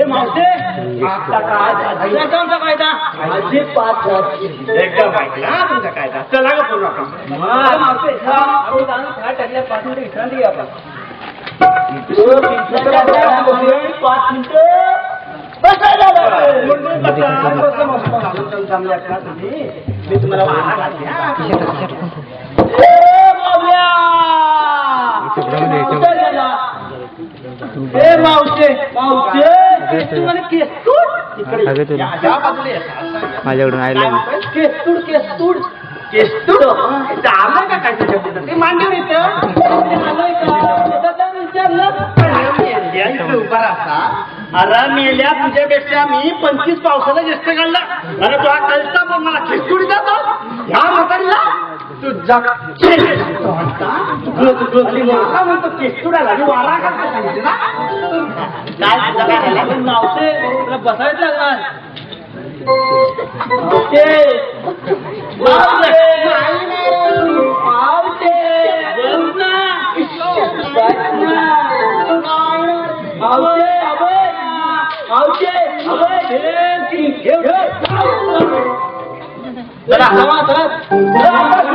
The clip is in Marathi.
मावशे आता काय तुमचा कायदा अजिबात एकदम ऐकला तुमचा कायदा चला ग पूर्ण मावशे टाकल्यापासून विश्रांती घ्या आपण 5 मिनिटं बसायला मी तुम्हाला मावशे माझ्याकडून आयला केस्तूड केस्तूड केस्तूड आलं का काय शब्द ते मांडीवर येतं उभा राहता अरे मेल्या तुझ्यापेक्षा मी 25 पावसाला जास्त काढला अरे तुला कळता पण मला केस्तूड जातो ह्या म्हातारीला तू जग म्हणतो केस्तुडाला वारा काय मावशे तुला बसायच लागणार चला